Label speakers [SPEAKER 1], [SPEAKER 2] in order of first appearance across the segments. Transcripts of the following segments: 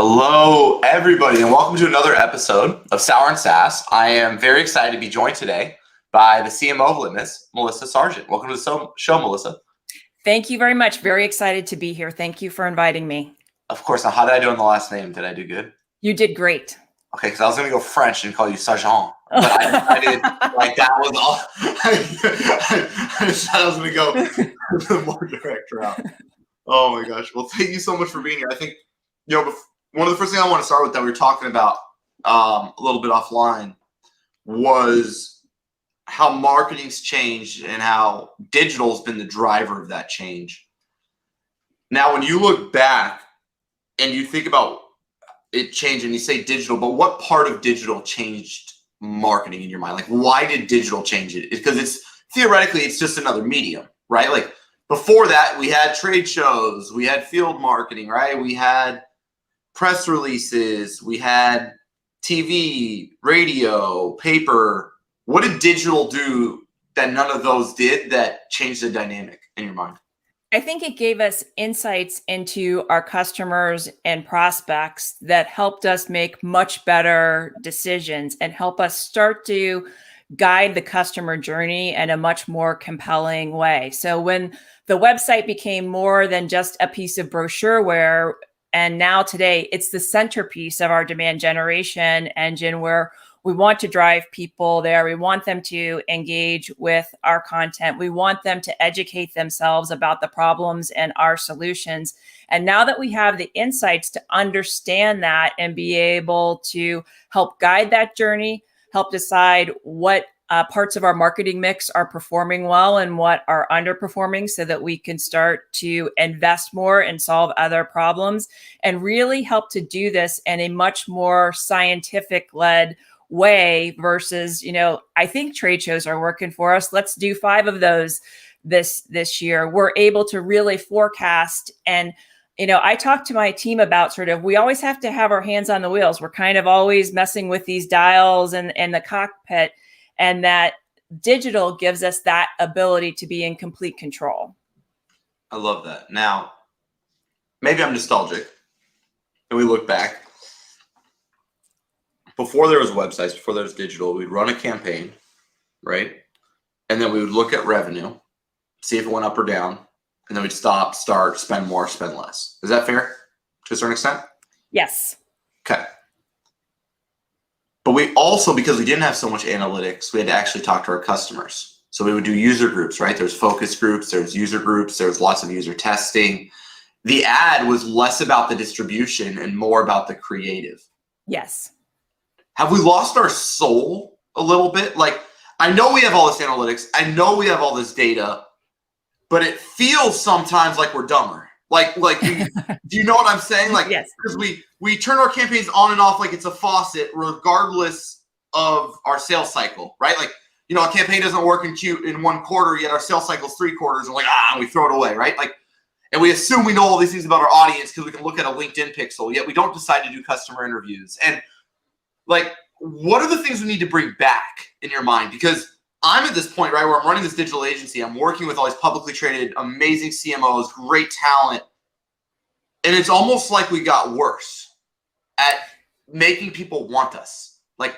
[SPEAKER 1] Hello, everybody, and welcome to another episode of Sour and SaaS. I am very excited to be joined today by the CMO of Litmus, Melissa Sargeant. Welcome to the show, Melissa.
[SPEAKER 2] Thank you very much. Very excited to be here. Thank you for inviting me.
[SPEAKER 1] Of course. Now, how did I do on the last name? Did I do good?
[SPEAKER 2] You did great.
[SPEAKER 1] Okay, because I was going to go French and call you Sargeant, but I decided like that was all. I decided I was going to go the more direct route. Oh my gosh! Well, thank you so much for being here. I think one of the first things I want to start with that we were talking about a little bit offline was how marketing's changed and how digital's been the driver of that change. Now, when you look back and you think about it changing, you say digital, but what part of digital changed marketing in your mind? Like, why did digital change it? Because it's theoretically, it's just another medium, right? Like before that, we had trade shows, we had field marketing, right? We had press releases, we had TV, radio, paper. What did digital do that none of those did that changed the dynamic in your mind?
[SPEAKER 2] I think it gave us insights into our customers and prospects that helped us make much better decisions and help us start to guide the customer journey in a much more compelling way. So when the website became more than just a piece of brochureware, and now today it's the centerpiece of our demand generation engine where we want to drive people there. We want them to engage with our content. We want them to educate themselves about the problems and our solutions. And now that we have the insights to understand that and be able to help guide that journey, help decide what parts of our marketing mix are performing well and what are underperforming so that we can start to invest more and solve other problems and really help to do this in a much more scientific-led way versus, I think trade shows are working for us. Let's do 5 of those this year. We're able to really forecast. And, I talk to my team about we always have to have our hands on the wheels. We're kind of always messing with these dials and the cockpit, and that digital gives us that ability to be in complete control.
[SPEAKER 1] I love that. Now, maybe I'm nostalgic and we look back. Before there was websites, before there was digital, we'd run a campaign, right? And then we would look at revenue, see if it went up or down, and then we'd stop, start, spend more, spend less. Is that fair to a certain extent?
[SPEAKER 2] Yes.
[SPEAKER 1] Okay. But we also, because we didn't have so much analytics, we had to actually talk to our customers. So we would do user groups, right? There's focus groups, there's user groups, there's lots of user testing. The ad was less about the distribution and more about the creative.
[SPEAKER 2] Yes.
[SPEAKER 1] Have we lost our soul a little bit? Like, I know we have all this analytics. I know we have all this data, but it feels sometimes like we're dumber. Like, do you know what I'm saying? Like,
[SPEAKER 2] yes.
[SPEAKER 1] Because we turn our campaigns on and off like it's a faucet, regardless of our sales cycle, right? Like, a campaign doesn't work in 1 quarter, yet our sales cycle's 3 quarters, and we throw it away, right? Like, and we assume we know all these things about our audience because we can look at a LinkedIn pixel, yet we don't decide to do customer interviews. And like, what are the things we need to bring back in your mind? Because I'm at this point, right, where I'm running this digital agency. I'm working with all these publicly traded, amazing CMOs, great talent. And it's almost like we got worse at making people want us. Like,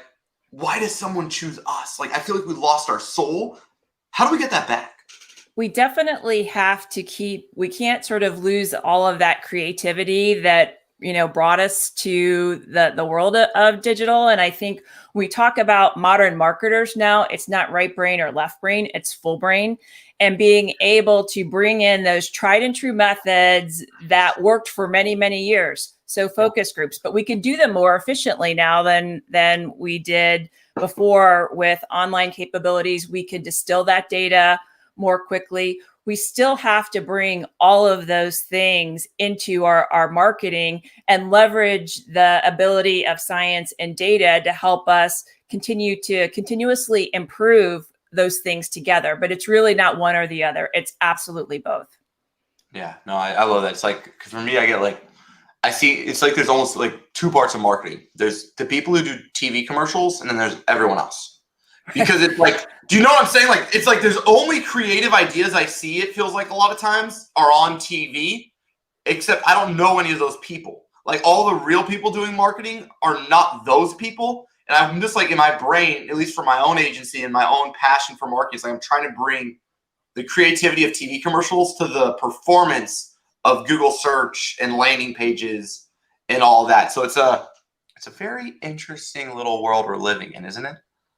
[SPEAKER 1] why does someone choose us? Like, I feel like we lost our soul. How do we get that back?
[SPEAKER 2] We definitely have to we can't lose all of that creativity that brought us to the world of digital. And I think we talk about modern marketers now, it's not right brain or left brain, it's full brain. And being able to bring in those tried and true methods that worked for many, many years. So focus groups, but we can do them more efficiently now than we did before with online capabilities. We can distill that data more quickly. We still have to bring all of those things into our marketing and leverage the ability of science and data to help us continuously improve those things together. But it's really not one or the other. It's absolutely both.
[SPEAKER 1] Yeah, no, I love that. It's like, because for me, I see it's like there's almost like 2 parts of marketing. There's the people who do TV commercials, and then there's everyone else. Because it's like, do you know what I'm saying? Like, it's like there's only creative ideas I see, it feels like a lot of times, are on TV, except I don't know any of those people. Like all the real people doing marketing are not those people. And I'm just like in my brain, at least for my own agency and my own passion for marketing, it's like I'm trying to bring the creativity of TV commercials to the performance of Google search and landing pages and all that. So it's a very interesting little world we're living in, isn't it?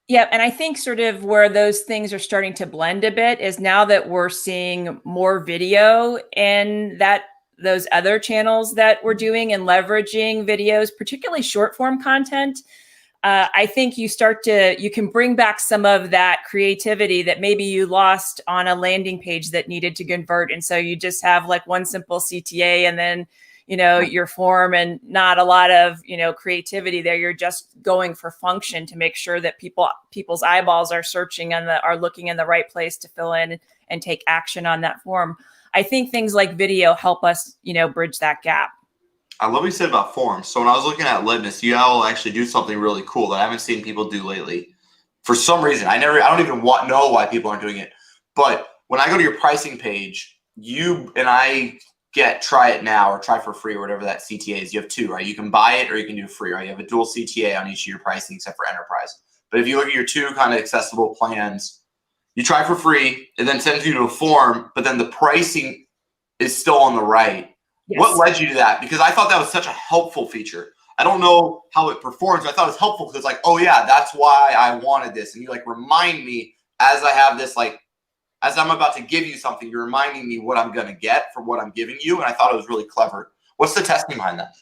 [SPEAKER 2] Yeah, and I think sort of where those things are starting to blend a bit is now that we're seeing more video in those other channels that we're doing and leveraging videos, particularly short form content. I think you can bring back some of that creativity that maybe you lost on a landing page that needed to convert. And so you just have like one simple CTA and then, your form and not a lot of, creativity there. You're just going for function to make sure that people's eyeballs are searching and are looking in the right place to fill in and take action on that form. I think things like video help us, bridge that gap.
[SPEAKER 1] I love what you said about forms. So when I was looking at Litmus, you all actually do something really cool that I haven't seen people do lately. For some reason, I don't even know why people aren't doing it. But when I go to your pricing page, you and I get try it now or try for free or whatever that CTA is. You have two, right? You can buy it or you can do free, right? You have a dual CTA on each of your pricing except for enterprise. But if you look at your two kind of accessible plans, you try for free, it then sends you to a form, but then the pricing is still on the right. Yes. What led you to that? Because I thought that was such a helpful feature. I don't know how it performs. I thought it was helpful because it's like, oh yeah, that's why I wanted this. And you like remind me as I have this, like, as I'm about to give you something, you're reminding me what I'm going to get for what I'm giving you. And I thought it was really clever. What's the testing behind that?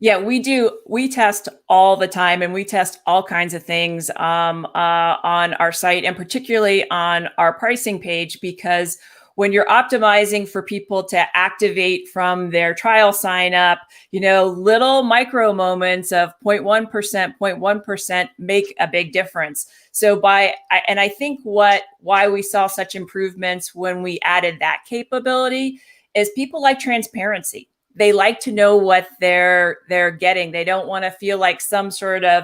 [SPEAKER 2] Yeah, we do. We test all the time and we test all kinds of things on our site and particularly on our pricing page, because when you're optimizing for people to activate from their trial sign up, little micro moments of 0.1% make a big difference. So I think why we saw such improvements when we added that capability is people like transparency. They like to know what they're getting. They don't want to feel like some sort of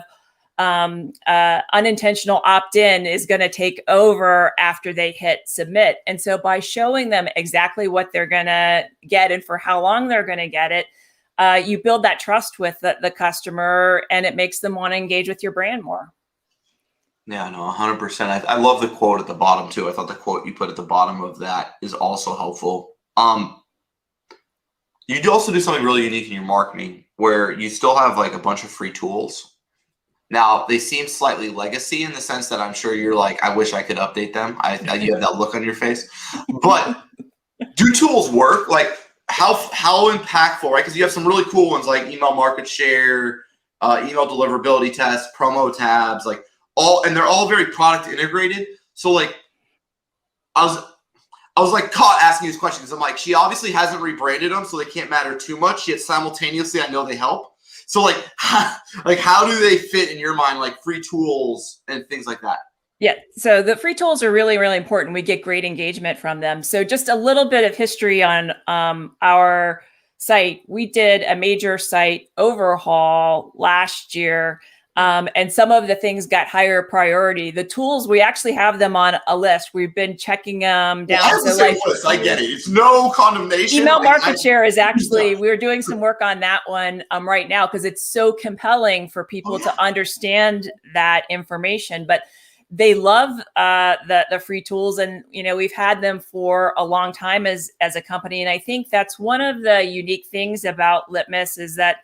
[SPEAKER 2] unintentional opt-in is going to take over after they hit submit. And so by showing them exactly what they're going to get and for how long they're going to get it, you build that trust with the customer and it makes them want to engage with your brand more.
[SPEAKER 1] Yeah, no, 100%. I love the quote at the bottom too. I thought the quote you put at the bottom of that is also helpful. You do also do something really unique in your marketing where you still have like a bunch of free tools. Now, they seem slightly legacy in the sense that I'm sure you're like, I wish I could update them. You have that look on your face. But do tools work? Like how impactful, right? Because you have some really cool ones like email market share, email deliverability tests, promo tabs, like and they're all very product integrated. So like I was like caught asking these questions. I'm like, she obviously hasn't rebranded them, so they can't matter too much. Yet simultaneously, I know they help. So like how do they fit in your mind, like free tools and things like that?
[SPEAKER 2] Yeah, so the free tools are really, really important. We get great engagement from them. So just a little bit of history on our site. We did a major site overhaul last year. And some of the things got higher priority. The tools, we actually have them on a list. We've been checking them down.
[SPEAKER 1] Yeah, so like, list. I get it. It's no condemnation.
[SPEAKER 2] Email market share is actually, we're doing some work on that one right now because it's so compelling for people to understand that information. But they love the free tools, and we've had them for a long time as a company. And I think that's one of the unique things about Litmus is that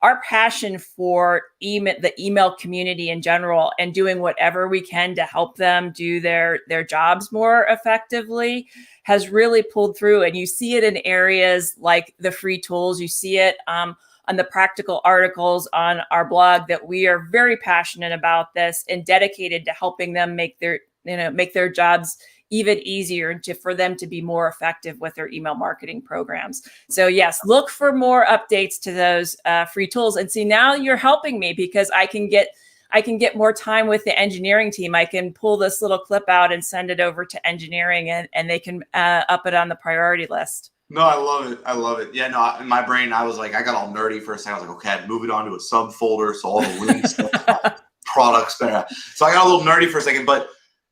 [SPEAKER 2] our passion for the email community in general and doing whatever we can to help them do their jobs more effectively has really pulled through. And you see it in areas like the free tools. You see it on the practical articles on our blog that we are very passionate about this and dedicated to helping them make their jobs even easier for them to be more effective with their email marketing programs. So yes, look for more updates to those free tools. And see, now you're helping me because I can get more time with the engineering team. I can pull this little clip out and send it over to engineering and they can up it on the priority list.
[SPEAKER 1] No, I love it. I love it. Yeah, no, in my brain, I was like, I got all nerdy for a second. I was like, okay, I'd move it onto a subfolder. So all the links, products, better. So I got a little nerdy for a second, but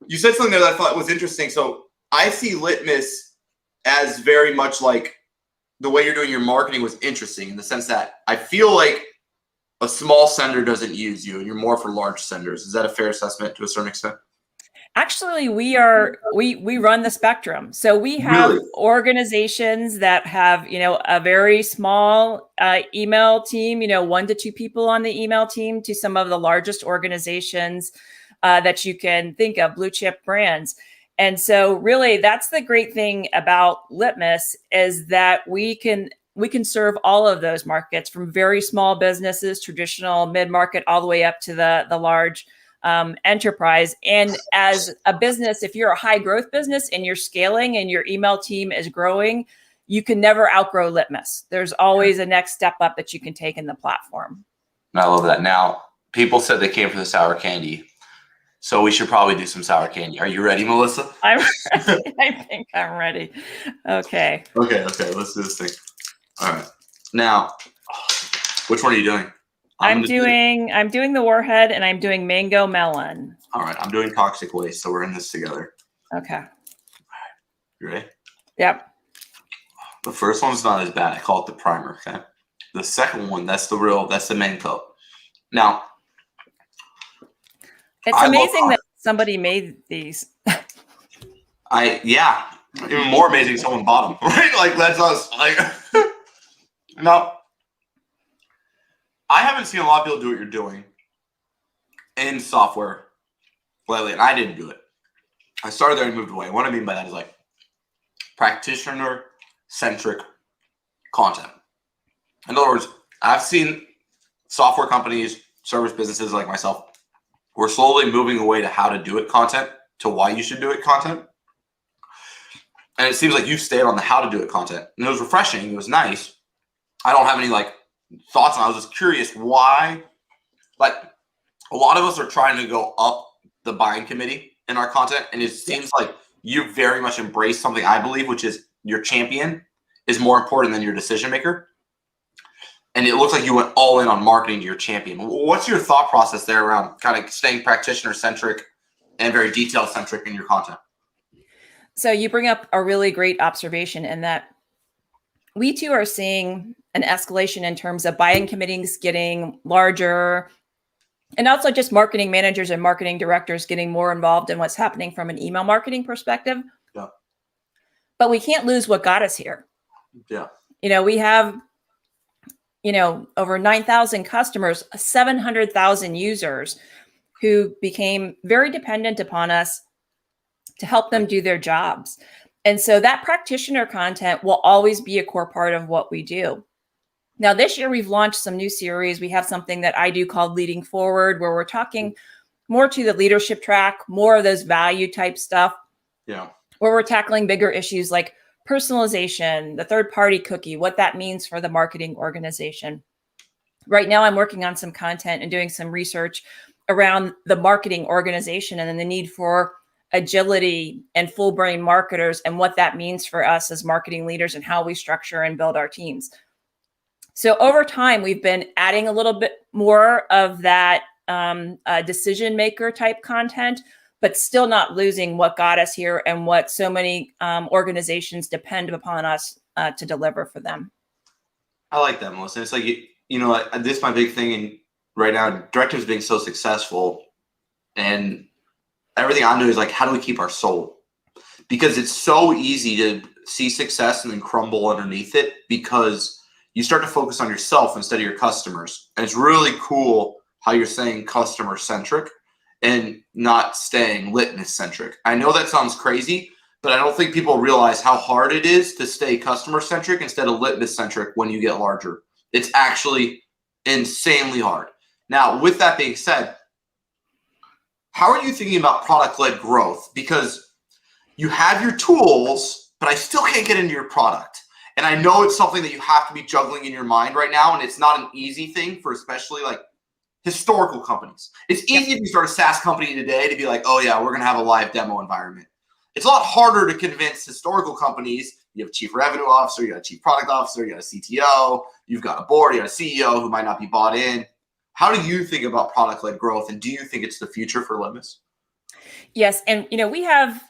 [SPEAKER 1] you said something there that I thought was interesting. So I see Litmus as very much like the way you're doing your marketing was interesting in the sense that I feel like a small sender doesn't use you and you're more for large senders. Is that a fair assessment to a certain extent?
[SPEAKER 2] Actually, we run the spectrum. So we have organizations that have, a very small email team, 1 to 2 people on the email team, to some of the largest organizations that you can think of, blue chip brands. And so really that's the great thing about Litmus, is that we can serve all of those markets, from very small businesses, traditional mid-market, all the way up to the large enterprise. And as a business, if you're a high growth business and you're scaling and your email team is growing, you can never outgrow Litmus. There's always a next step up that you can take in the platform.
[SPEAKER 1] I love that. Now, people said they came for the sour candy, so we should probably do some sour candy. Are you ready, Melissa?
[SPEAKER 2] I'm ready. I think I'm ready. Okay.
[SPEAKER 1] Okay. Let's do this thing. All right. Now, which one are you doing?
[SPEAKER 2] I'm doing the Warhead, and I'm doing Mango Melon.
[SPEAKER 1] All right. I'm doing Toxic Waste, so we're in this together.
[SPEAKER 2] Okay.
[SPEAKER 1] All right. You ready?
[SPEAKER 2] Yep.
[SPEAKER 1] The first one's not as bad. I call it the primer. Okay. The second one, that's the main coat. Now,
[SPEAKER 2] it's amazing that somebody made these.
[SPEAKER 1] Even more amazing, someone bought them, right? Like, that's us. Like, now, I haven't seen a lot of people do what you're doing in software lately, and I didn't do it. I started there and moved away. What I mean by that is like practitioner-centric content. In other words, I've seen software companies, service businesses like myself, we're slowly moving away to how to do it content to why you should do it content. And it seems like you stayed on the how to do it content. And it was refreshing. It was nice. I don't have any thoughts on it. I was just curious why. Like, a lot of us are trying to go up the buying committee in our content. And it seems like you very much embrace something I believe, which is your champion is more important than your decision maker. And it looks like you went all in on marketing to your champion. What's your thought process there around kind of staying practitioner-centric and very detail-centric in your content?
[SPEAKER 2] So you bring up a really great observation, in that we too are seeing an escalation in terms of buying committees getting larger, and also just marketing managers and marketing directors getting more involved in what's happening from an email marketing perspective.
[SPEAKER 1] Yeah.
[SPEAKER 2] But we can't lose what got us here.
[SPEAKER 1] Yeah.
[SPEAKER 2] We have over 9,000 customers, 700,000 users who became very dependent upon us to help them do their jobs. And so that practitioner content will always be a core part of what we do. Now, this year, we've launched some new series. We have something that I do called Leading Forward, where we're talking more to the leadership track, more of those value type stuff.
[SPEAKER 1] Yeah.
[SPEAKER 2] Where we're tackling bigger issues like personalization, the third-party cookie, what that means for the marketing organization. Right now, I'm working on some content and doing some research around the marketing organization and then the need for agility and full brain marketers and what that means for us as marketing leaders and how we structure and build our teams. So over time, we've been adding a little bit more of that decision maker type content, but still not losing what got us here and what so many organizations depend upon us to deliver for them.
[SPEAKER 1] I like that, Melissa. It's like, this is my big thing. And right now, Directive's being so successful, and everything I'm doing is like, how do we keep our soul? Because it's so easy to see success and then crumble underneath it, because you start to focus on yourself instead of your customers. And it's really cool how you're saying customer centric and not staying Litmus centric. I know that sounds crazy, but I don't think people realize how hard it is to stay customer centric instead of Litmus centric when you get larger. It's actually insanely hard. Now, with that being said, how are you thinking about product-led growth? Because you have your tools, but I still can't get into your product. And I know it's something that you have to be juggling in your mind right now, and it's not an easy thing for especially like historical companies. It's easy if you start a SaaS company today to be like, oh yeah, we're going to have a live demo environment. It's a lot harder to convince historical companies. You have a chief revenue officer, you got a chief product officer, you got a CTO, you've got a board, you got a CEO who might not be bought in. How do you think about product-led growth, and do you think it's the future for Litmus?
[SPEAKER 2] Yes, and we have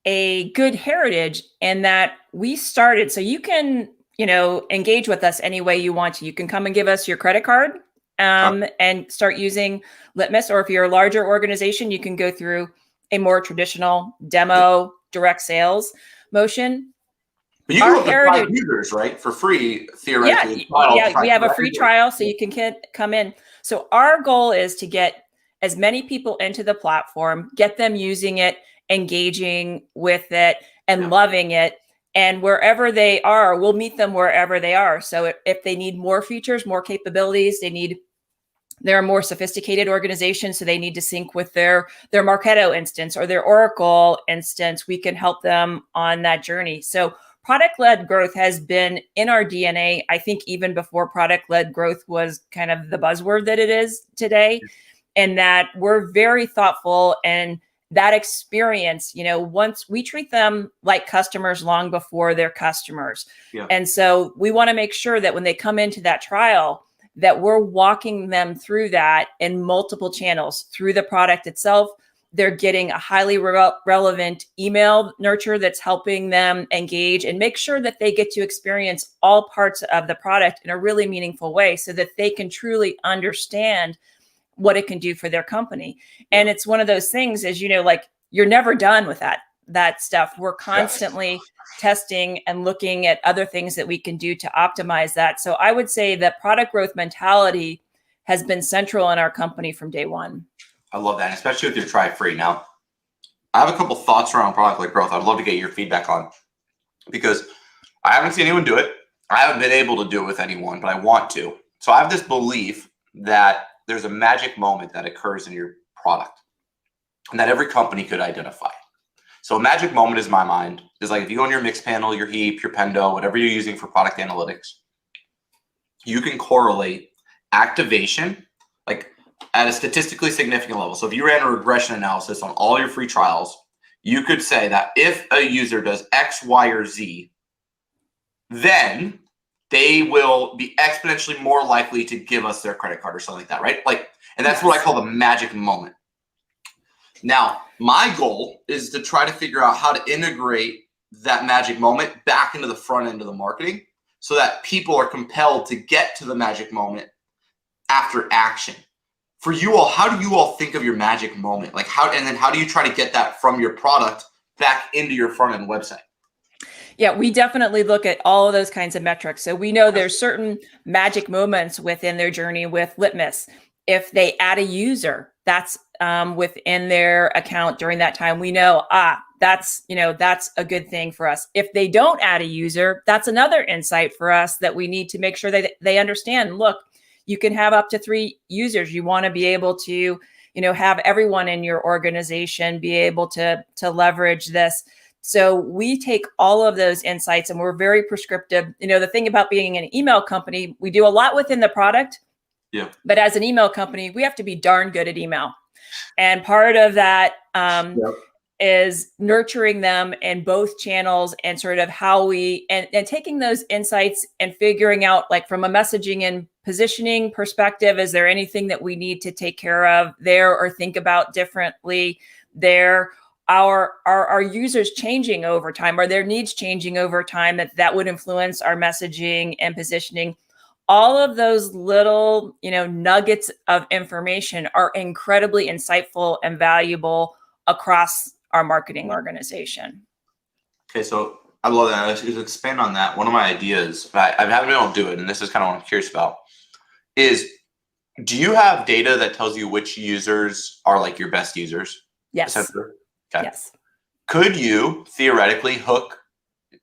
[SPEAKER 2] a good heritage in that we started. So you can engage with us any way you want to. You can come and give us your credit card and start using Litmus. Or if you're a larger organization, you can go through a more traditional demo, direct sales motion.
[SPEAKER 1] But you can go for 5 users, right? For free, theoretically.
[SPEAKER 2] Yeah, we have a free trial, so you can come in. So our goal is to get as many people into the platform, get them using it, engaging with it, and loving it. And wherever they are, we'll meet them wherever they are. So if they need more features, more capabilities, they're a more sophisticated organization, so they need to sync with their Marketo instance or their Oracle instance, we can help them on that journey. So product-led growth has been in our DNA, I think, even before product-led growth was kind of the buzzword that it is today, and that we're very thoughtful. And that experience, once we treat them like customers long before they're customers. Yeah. And so we want to make sure that when they come into that trial, that we're walking them through that in multiple channels through the product itself. They're getting a highly relevant email nurture that's helping them engage and make sure that they get to experience all parts of the product in a really meaningful way so that they can truly understand what it can do for their company. And it's one of those things, as like you're never done with that stuff. We're constantly testing and looking at other things that we can do to optimize that. So I would say that product growth mentality has been central in our company from day one.
[SPEAKER 1] I love that, especially with your try free. Now, I have a couple thoughts around product-led growth I'd love to get your feedback on, because I haven't seen anyone do it. I haven't been able to do it with anyone, but I want to. So I have this belief that there's a magic moment that occurs in your product and that every company could identify. So a magic moment, is my mind, is like if you go on your Mixpanel, your Heap, your Pendo, whatever you're using for product analytics, you can correlate activation like at a statistically significant level. So if you ran a regression analysis on all your free trials, you could say that if a user does X, Y, or Z, then they will be exponentially more likely to give us their credit card or something like that, right? And that's what I call the magic moment. Now, my goal is to try to figure out how to integrate that magic moment back into the front end of the marketing so that people are compelled to get to the magic moment after action. For you all, how do you all think of your magic moment? How do you try to get that from your product back into your front end website?
[SPEAKER 2] Yeah, we definitely look at all of those kinds of metrics. So we know there's certain magic moments within their journey with Litmus. If they add a user, that's within their account during that time, we know, that's a good thing for us. If they don't add a user, that's another insight for us that we need to make sure that they understand. Look, you can have up to 3 users. You want to be able to, have everyone in your organization be able to leverage this. So we take all of those insights and we're very prescriptive. The thing about being an email company, we do a lot within the product. Yeah. But as an email company, we have to be darn good at email. And part of that is nurturing them in both channels and sort of how we, and taking those insights and figuring out, like, from a messaging and positioning perspective, is there anything that we need to take care of there or think about differently there? Our users changing over time? Are their needs changing over time that would influence our messaging and positioning? All of those little, nuggets of information are incredibly insightful and valuable across our marketing organization.
[SPEAKER 1] Okay, so I love that. Let's expand on that. One of my ideas, I haven't been able to do it, and this is kind of what I'm curious about, is do you have data that tells you which users are like your best users?
[SPEAKER 2] Yes.
[SPEAKER 1] Okay.
[SPEAKER 2] Yes.
[SPEAKER 1] Could you theoretically hook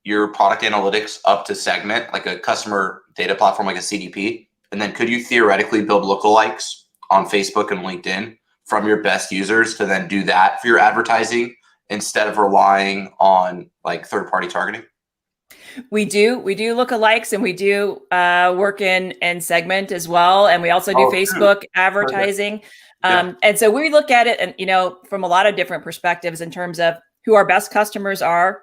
[SPEAKER 1] your product analytics up to Segment, like a customer data platform, like a CDP? And then could you theoretically build lookalikes on Facebook and LinkedIn from your best users to then do that for your advertising instead of relying on like third-party targeting?
[SPEAKER 2] We do lookalikes, and we do work in Segment as well. And we also do Facebook advertising. And so we look at it and, from a lot of different perspectives in terms of who our best customers are.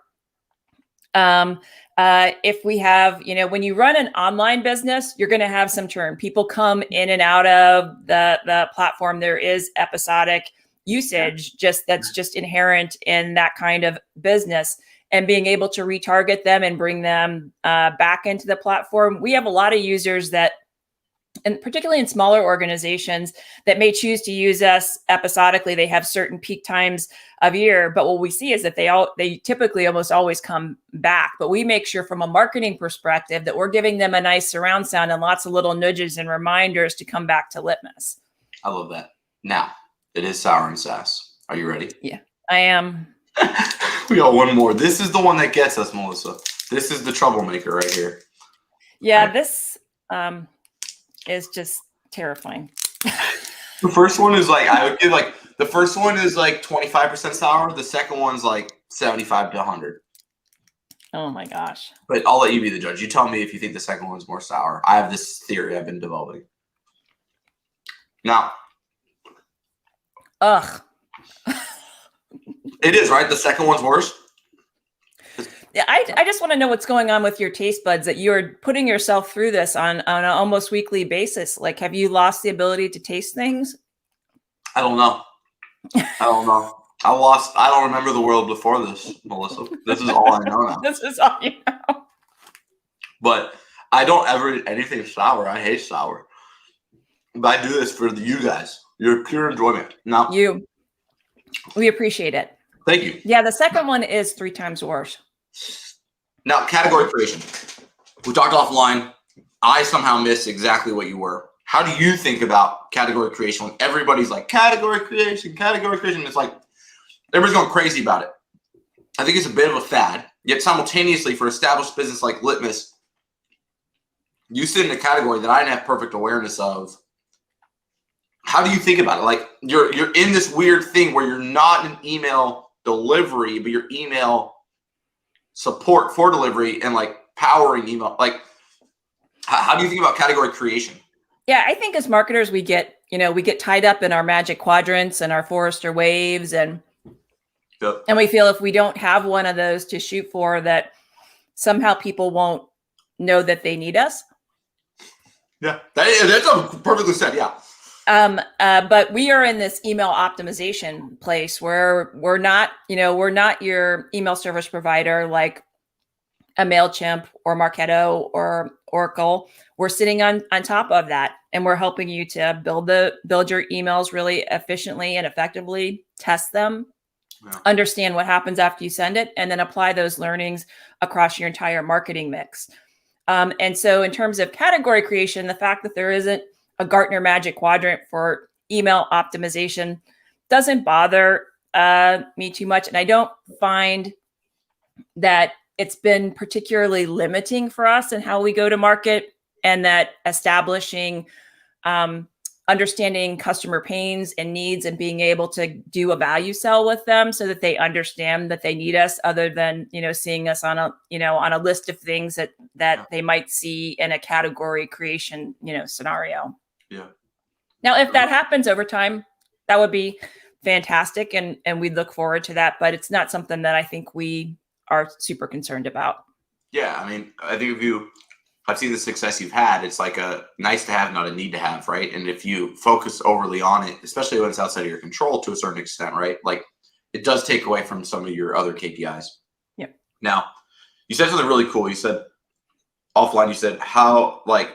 [SPEAKER 2] If we have, when you run an online business, you're going to have some churn. People come in and out of the platform. There is episodic usage that's just inherent in that kind of business. and being able to retarget them and bring them back into the platform. We have a lot of users that, and particularly in smaller organizations, that may choose to use us episodically. They have certain peak times of year, but what we see is that they typically almost always come back. But we make sure from a marketing perspective that we're giving them a nice surround sound and lots of little nudges and reminders to come back to Litmus.
[SPEAKER 1] I love that. Now, it is Sour and SaaS. Are you ready?
[SPEAKER 2] Yeah, I am.
[SPEAKER 1] We got one more. This is the one that gets us, Melissa. This is the troublemaker right here.
[SPEAKER 2] Yeah, this is just terrifying.
[SPEAKER 1] The first one is like, I would give like, the first one is like 25% sour. The second one's like 75 to 100.
[SPEAKER 2] Oh my gosh.
[SPEAKER 1] But I'll let you be the judge. You tell me if you think the second one's more sour. I have this theory I've been developing. Now.
[SPEAKER 2] Ugh.
[SPEAKER 1] It is, right? The second one's worse?
[SPEAKER 2] Yeah, I just want to know what's going on with your taste buds, that you're putting yourself through this on an almost weekly basis. Like, have you lost the ability to taste things?
[SPEAKER 1] I don't know. I don't remember the world before this, Melissa. This is all I know now.
[SPEAKER 2] This is all you know.
[SPEAKER 1] But I don't ever eat anything sour. I hate sour. But I do this for you guys. Your pure enjoyment. Now,
[SPEAKER 2] we appreciate it.
[SPEAKER 1] Thank you.
[SPEAKER 2] Yeah, the second one is 3 times worse.
[SPEAKER 1] Now, category creation. We talked offline. I somehow missed exactly what you were. How do you think about category creation when everybody's like, category creation? It's like, everybody's going crazy about it. I think it's a bit of a fad. Yet simultaneously, for established business like Litmus, you sit in a category that I didn't have perfect awareness of. How do you think about it? Like, you're in this weird thing where you're not an email delivery, but you're email support for delivery and like powering email. Like, how do you think about category creation?
[SPEAKER 2] Yeah, I think as marketers, we get tied up in our magic quadrants and our Forrester waves, and we feel if we don't have one of those to shoot for, that somehow people won't know that they need us.
[SPEAKER 1] Yeah, that's perfectly said. Yeah.
[SPEAKER 2] But we are in this email optimization place where we're not your email service provider like a MailChimp or Marketo or Oracle. We're sitting on top of that, and we're helping you to build your emails really efficiently and effectively, test them, understand what happens after you send it, and then apply those learnings across your entire marketing mix. And so in terms of category creation, the fact that there isn't a Gartner Magic Quadrant for email optimization doesn't bother me too much. And I don't find that it's been particularly limiting for us in how we go to market, and that establishing, understanding customer pains and needs and being able to do a value sell with them so that they understand that they need us, other than, seeing us on a list of things that they might see in a category creation, scenario.
[SPEAKER 1] Yeah.
[SPEAKER 2] Now, if that happens over time, that would be fantastic, and we look forward to that. But it's not something that I think we are super concerned about.
[SPEAKER 1] Yeah, I mean, I think I've seen the success you've had. It's like a nice to have, not a need to have, right? And if you focus overly on it, especially when it's outside of your control to a certain extent, right? Like, it does take away from some of your other KPIs.
[SPEAKER 2] Yeah. Now,
[SPEAKER 1] you said something really cool. You said offline, you said how, like,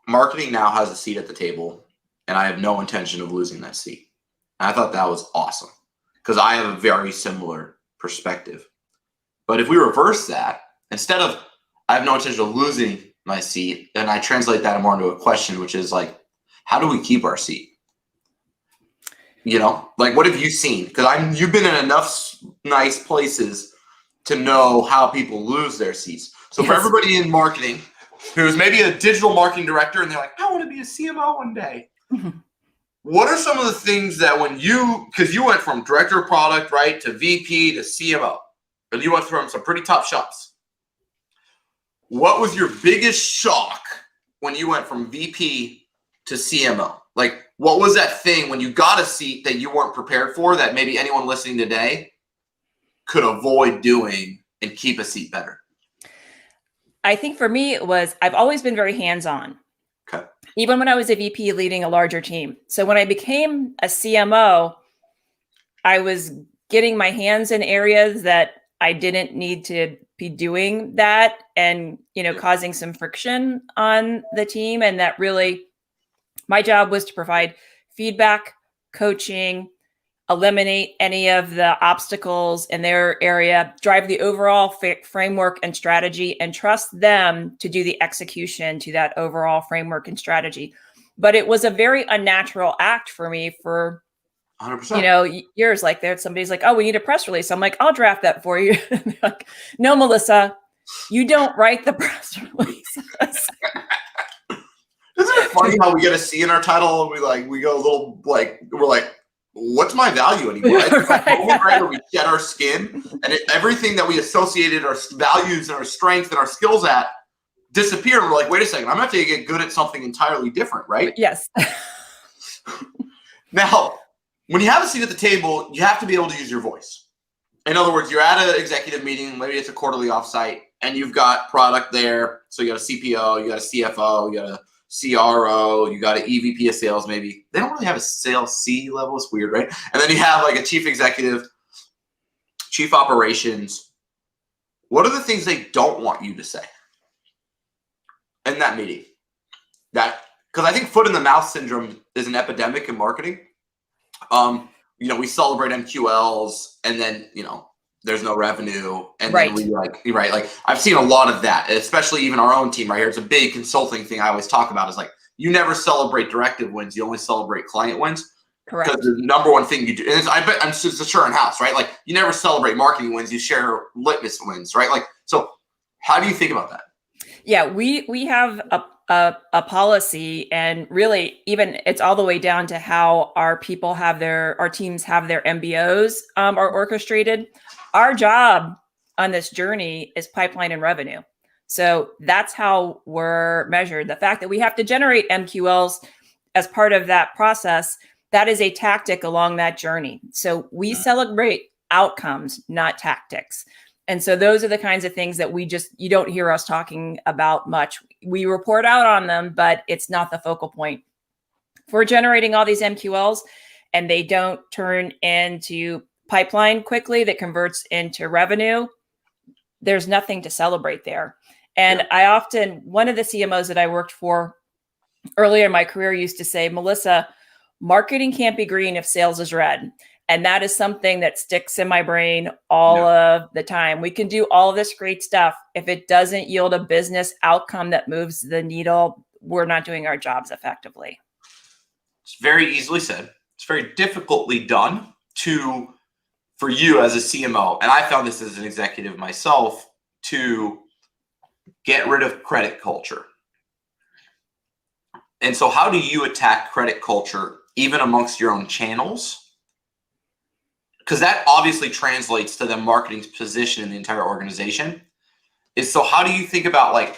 [SPEAKER 1] marketing now has a seat at the table, and I have no intention of losing that seat. And I thought that was awesome, because I have a very similar perspective. But if we reverse that, instead of I have no intention of losing my seat, then I translate that more into a question, which is like, how do we keep our seat? Like, what have you seen? Because you've been in enough nice places to know how people lose their seats. So for everybody in marketing who's maybe a digital marketing director and they're like, I want to be a CMO one day. Mm-hmm. What are some of the things that because you went from director of product, right, to VP to CMO, and you went from some pretty tough shops. What was your biggest shock when you went from VP to CMO? Like, what was that thing when you got a seat that you weren't prepared for that maybe anyone listening today could avoid doing and keep a seat better?
[SPEAKER 2] I think for me, it was, I've always been very hands-on.
[SPEAKER 1] Okay.
[SPEAKER 2] Even when I was a VP leading a larger team. So when I became a CMO, I was getting my hands in areas that I didn't need to be doing that and, causing some friction on the team. And that really, my job was to provide feedback, coaching, eliminate any of the obstacles in their area, drive the overall framework and strategy, and trust them to do the execution to that overall framework and strategy. But it was a very unnatural act for me for
[SPEAKER 1] 100%.
[SPEAKER 2] Years. Like somebody's like, oh, we need a press release. I'm like, I'll draft that for you. Like, no, Melissa, you don't write the press release.
[SPEAKER 1] Isn't it funny how we get a C in our title and we go a little we're like, what's my value anymore? It's like moment where we shed our skin and everything that we associated our values and our strengths and our skills at disappear. And we're like, wait a second, I'm gonna have to get good at something entirely different, right?
[SPEAKER 2] Yes.
[SPEAKER 1] Now, when you have a seat at the table, you have to be able to use your voice. In other words, you're at an executive meeting, maybe it's a quarterly offsite, and you've got product there. So you got a CPO, you got a CFO, you got a CRO, you got an EVP of sales, maybe. They don't really have a sales C level. It's weird, right? And then you have like a chief executive, chief operations. What are the things they don't want you to say in that meeting? Because I think foot in the mouth syndrome is an epidemic in marketing. We celebrate MQLs and then, there's no revenue. And
[SPEAKER 2] right.
[SPEAKER 1] Then like I've seen a lot of that, especially even our own team right here. It's a big consulting thing I always talk about is like, you never celebrate directive wins. You only celebrate client wins.
[SPEAKER 2] Correct.
[SPEAKER 1] Because the number one thing you do, and I bet it's a sure in house, right? Like you never celebrate marketing wins. You share Litmus wins, right? Like, so how do you think about that?
[SPEAKER 2] Yeah, we have a policy, and really even it's all the way down to how our teams have their MBOs are orchestrated. Our job on this journey is pipeline and revenue. So that's how we're measured. The fact that we have to generate MQLs as part of that process, that is a tactic along that journey. So we celebrate outcomes, not tactics. And so those are the kinds of things that you don't hear us talking about much. We report out on them, but it's not the focal point. If we're generating all these MQLs and they don't turn into pipeline quickly that converts into revenue, there's nothing to celebrate there. And one of the CMOs that I worked for earlier in my career used to say, Melissa, marketing can't be green if sales is red. And that is something that sticks in my brain all of the time. We can do all of this great stuff. If it doesn't yield a business outcome that moves the needle, we're not doing our jobs effectively.
[SPEAKER 1] It's very easily said. It's very difficultly done for you as a CMO. And I found this as an executive myself to get rid of credit culture. And so how do you attack credit culture even amongst your own channels? Because that obviously translates to the marketing's position in the entire organization. So how do you think about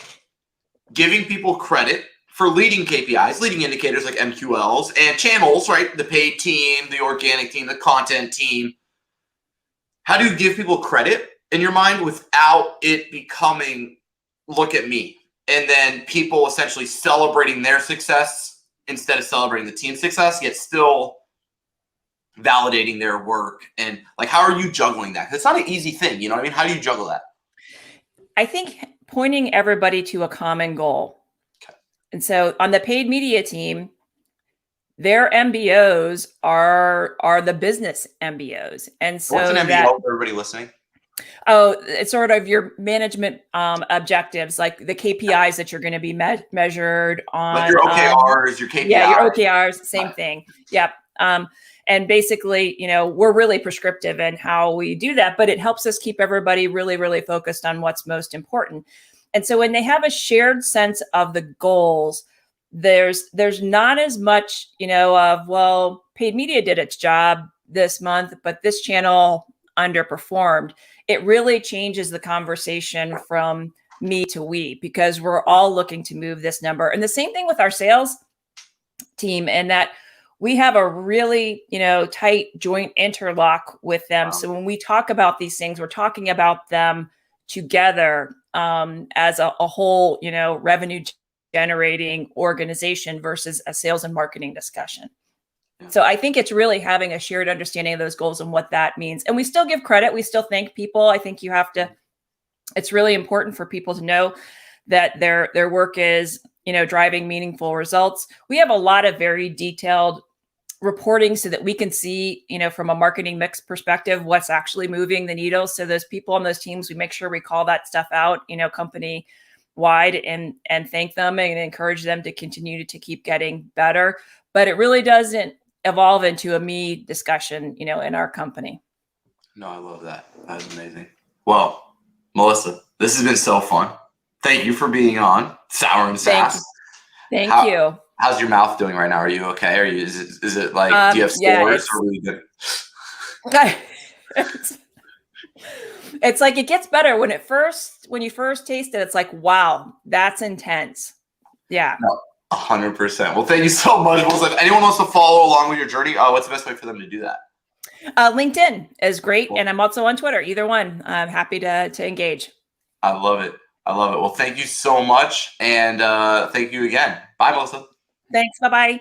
[SPEAKER 1] giving people credit for leading KPIs, leading indicators like MQLs and channels, right? The paid team, the organic team, the content team. How do you give people credit in your mind without it becoming, look at me? And then people essentially celebrating their success instead of celebrating the team's success, yet still validating their work. And how are you juggling that? It's not an easy thing. You know what I mean? How do you juggle that?
[SPEAKER 2] I think pointing everybody to a common goal.
[SPEAKER 1] Okay.
[SPEAKER 2] And so on the paid media team, their MBOs are the business MBOs. And so
[SPEAKER 1] what's an MBO for everybody listening?
[SPEAKER 2] Oh, it's sort of your management objectives, like the KPIs that you're going to be measured on.
[SPEAKER 1] Like your OKRs, your KPIs.
[SPEAKER 2] Yeah, your OKRs, same thing. Yep. And basically, we're really prescriptive in how we do that, but it helps us keep everybody really, really focused on what's most important. And so when they have a shared sense of the goals, there's not as much, of, paid media did its job this month, but this channel underperformed. It really changes the conversation from me to we, because we're all looking to move this number. And the same thing with our sales team, in that we have a really, tight joint interlock with them. Wow. So when we talk about these things, we're talking about them together as a whole, revenue generating organization versus a sales and marketing discussion. So I think it's really having a shared understanding of those goals and what that means. And we still give credit. We still thank people. I think you have to, it's really important for people to know that their work is, driving meaningful results. We have a lot of very detailed reporting so that we can see, from a marketing mix perspective, what's actually moving the needle. So those people on those teams, we make sure we call that stuff out, company wide and thank them and encourage them to continue to keep getting better. But it really doesn't evolve into a me discussion, in our company.
[SPEAKER 1] No, I love that. That is amazing. Well, Melissa, this has been so fun. Thank you for being on Sour and SaaS.
[SPEAKER 2] Thank you.
[SPEAKER 1] How's your mouth doing right now? Are you okay? Are you? Is it like? Do you have sores? Or are you good?
[SPEAKER 2] It's like it gets better when you first taste it. It's like, wow, that's intense. Yeah.
[SPEAKER 1] No, 100%. Well, thank you so much, Melissa. If anyone wants to follow along with your journey, what's the best way for them to do that?
[SPEAKER 2] LinkedIn is great,
[SPEAKER 1] Cool.
[SPEAKER 2] And I'm also on Twitter. Either one, I'm happy to engage.
[SPEAKER 1] I love it. Well, thank you so much, and thank you again. Bye, Melissa.
[SPEAKER 2] Thanks. Bye-bye.